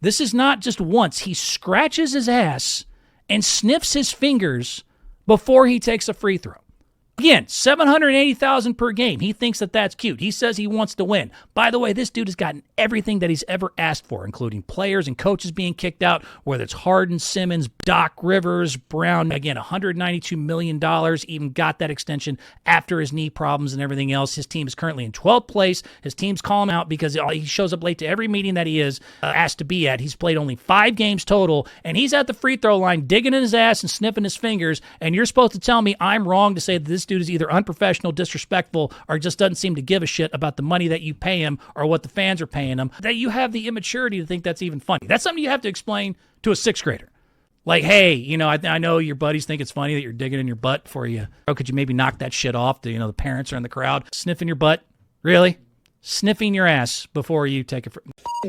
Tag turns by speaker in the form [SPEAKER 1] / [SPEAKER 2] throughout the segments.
[SPEAKER 1] This is not just once. He scratches his ass and sniffs his fingers before he takes a free throw. Again, $780,000 per game. He thinks that that's cute. He says he wants to win. By the way, this dude has gotten everything that he's ever asked for, including players and coaches being kicked out, whether it's Harden, Simmons, Doc Rivers, Brown. Again, $192 million. Even got that extension after his knee problems and everything else. His team is currently in 12th place. His teams call him out because he shows up late to every meeting that he is asked to be at. He's played only 5 games total, and he's at the free throw line digging in his ass and sniffing his fingers, and you're supposed to tell me I'm wrong to say that this dude is either unprofessional, disrespectful, or just doesn't seem to give a shit about the money that you pay him or what the fans are paying him, that you have the immaturity to think that's even funny. That's something you have to explain to a 6th grader. Like, hey, I know your buddies think it's funny that you're digging in your butt before you. Oh, could you maybe knock that shit off? The parents are in the crowd sniffing your butt. Really? Sniffing your ass before you take it.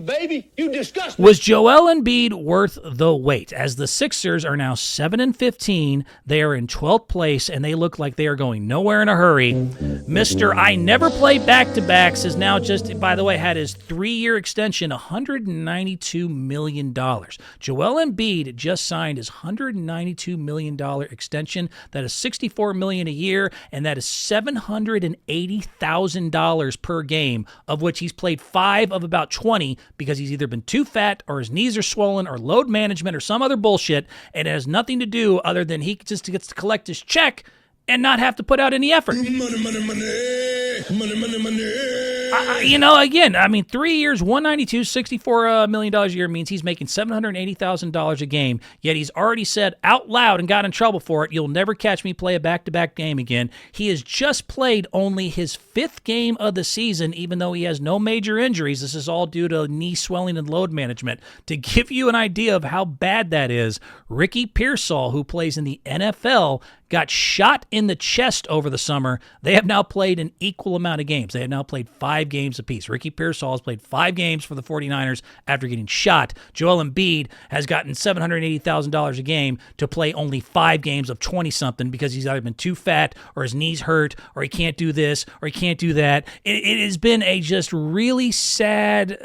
[SPEAKER 2] Baby, you disgust me.
[SPEAKER 1] Was Joel Embiid worth the wait? As the Sixers are now 7-15, they are in 12th place, and they look like they are going nowhere in a hurry. Mr. I never play back-to-backs has now just, by the way, had his 3-year extension, $192 million. Joel Embiid just signed his $192 million extension. That is $64 million a year, and that is $780,000 per game, of which he's played 5 of about 20 because he's either been too fat or his knees are swollen or load management or some other bullshit, and it has nothing to do other than he just gets to collect his check and not have to put out any effort.
[SPEAKER 2] Money, money, money, money, money, money.
[SPEAKER 1] Again, 3 years, $192, $64 million a year means he's making $780,000 a game, yet he's already said out loud and got in trouble for it, you'll never catch me play a back-to-back game again. He has just played only his 5th game of the season, even though he has no major injuries. This is all due to knee swelling and load management. To give you an idea of how bad that is, Ricky Pearsall, who plays in the NFL, got shot in the chest over the summer. They have now played an equal amount of games. They have now played 5 games apiece. Ricky Pearsall has played 5 games for the 49ers after getting shot. Joel Embiid has gotten $780,000 a game to play only 5 games of 20-something because he's either been too fat or his knees hurt or he can't do this or he can't do that. It has been a just really sad,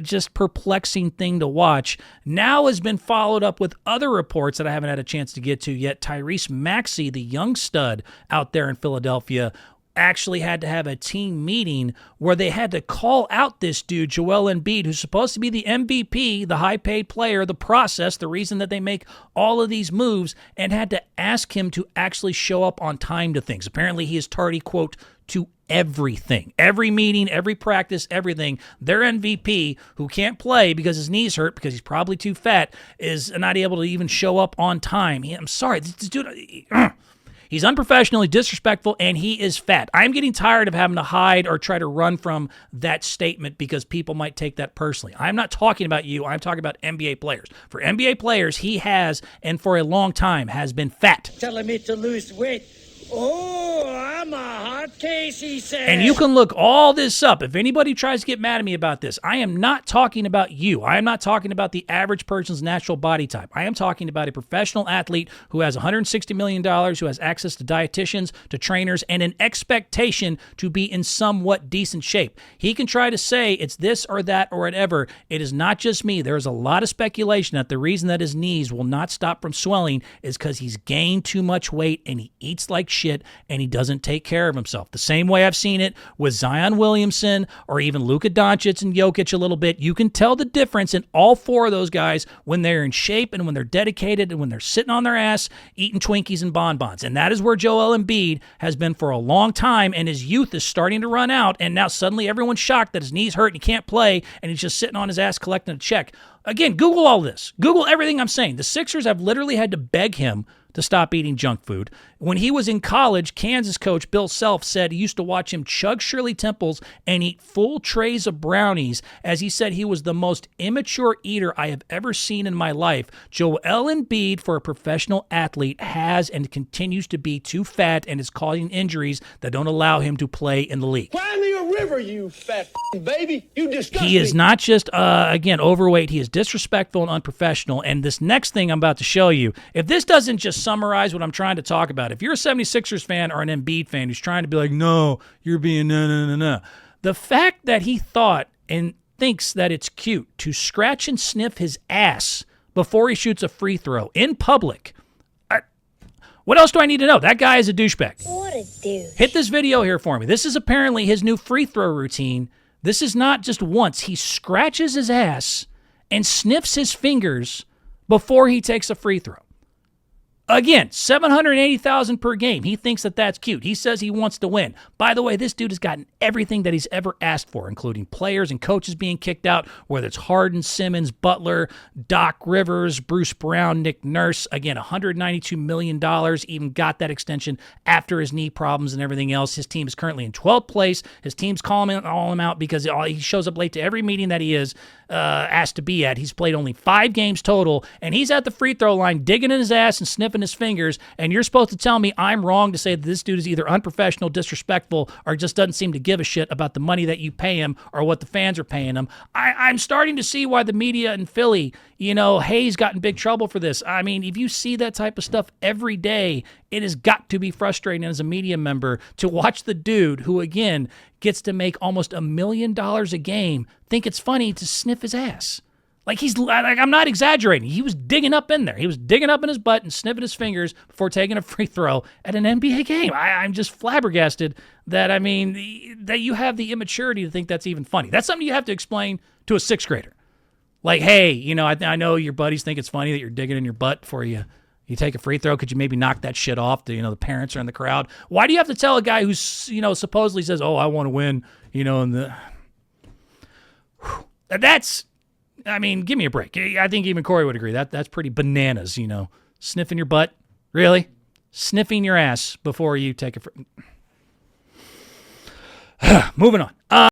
[SPEAKER 1] just perplexing thing to watch. Now has been followed up with other reports that I haven't had a chance to get to yet. Tyrese Maxey, the young stud out there in Philadelphia, actually had to have a team meeting where they had to call out this dude, Joel Embiid, who's supposed to be the MVP, the high-paid player, the process, the reason that they make all of these moves, and had to ask him to actually show up on time to things. Apparently, he is tardy, quote, to everything. Every meeting, every practice, everything. Their MVP, who can't play because his knees hurt, because he's probably too fat, is not able to even show up on time. I'm sorry, this dude... He's unprofessional, he's disrespectful, and he is fat. I'm getting tired of having to hide or try to run from that statement because people might take that personally. I'm not talking about you. I'm talking about NBA players. For NBA players, he has, and for a long time, has been fat.
[SPEAKER 3] Telling me to lose weight. Oh, I'm a hot case, he said.
[SPEAKER 1] And you can look all this up. If anybody tries to get mad at me about this, I am not talking about you. I am not talking about the average person's natural body type. I am talking about a professional athlete who has $160 million, who has access to dietitians, to trainers, and an expectation to be in somewhat decent shape. He can try to say it's this or that or whatever. It is not just me. There is a lot of speculation that the reason that his knees will not stop from swelling is because he's gained too much weight and he eats like shit and he doesn't take care of himself. The same way I've seen it with Zion Williamson or even Luka Doncic and Jokic a little bit. You can tell the difference in all 4 of those guys when they're in shape and when they're dedicated and when they're sitting on their ass eating Twinkies and bonbons. And that is where Joel Embiid has been for a long time, and his youth is starting to run out, and now suddenly everyone's shocked that his knees hurt and he can't play and he's just sitting on his ass collecting a check. Again, Google all this. Google everything I'm saying. The Sixers have literally had to beg him to stop eating junk food. When he was in college, Kansas coach Bill Self said he used to watch him chug Shirley Temples and eat full trays of brownies, as he said he was the most immature eater I have ever seen in my life. Joel Embiid, for a professional athlete, has and continues to be too fat and is causing injuries that don't allow him to play in the league.
[SPEAKER 2] Cry me a river, you fat baby. You disgust me.
[SPEAKER 1] He is not just, again, overweight. He is disrespectful and unprofessional. And this next thing I'm about to show you, if this doesn't just summarize what I'm trying to talk about, if you're a 76ers fan or an Embiid fan who's trying to be like, no, you're being no. The fact that he thought, and thinks that it's cute to scratch and sniff his ass before he shoots a free throw in public. What else do I need to know? That guy is a douchebag.
[SPEAKER 4] What a douche.
[SPEAKER 1] Hit this video here for me. This is apparently his new free throw routine. This is not just once. He scratches his ass and sniffs his fingers before he takes a free throw. Again, $780,000 per game. He thinks that that's cute. He says he wants to win. By the way, this dude has gotten everything that he's ever asked for, including players and coaches being kicked out, whether it's Harden, Simmons, Butler, Doc Rivers, Bruce Brown, Nick Nurse. Again, $192 million. Even got that extension after his knee problems and everything else. His team is currently in 12th place. His team's calling him out because he shows up late to every meeting that he is asked to be at. He's played only 5 games total, and he's at the free throw line digging in his ass and sniffing his fingers, and you're supposed to tell me I'm wrong to say that this dude is either unprofessional, disrespectful, or just doesn't seem to give a shit about the money that you pay him or what the fans are paying him. I'm starting to see why the media in Philly, Hayes got in big trouble for this. I mean, if you see that type of stuff every day, it has got to be frustrating as a media member to watch the dude who, again, gets to make almost $1 million a game think it's funny to sniff his ass. I'm not exaggerating. He was digging up in there. He was digging up in his butt and sniffing his fingers before taking a free throw at an NBA game. I'm just flabbergasted that, that you have the immaturity to think that's even funny. That's something you have to explain to a 6th grader. Like, hey, I know your buddies think it's funny that you're digging in your butt before you take a free throw. Could you maybe knock that shit off? The parents are in the crowd. Why do you have to tell a guy who's, supposedly says, oh, I want to win, That's... give me a break. I think even Corey would agree. That's pretty bananas, Sniffing your butt? Really? Sniffing your ass before you take a... Moving on.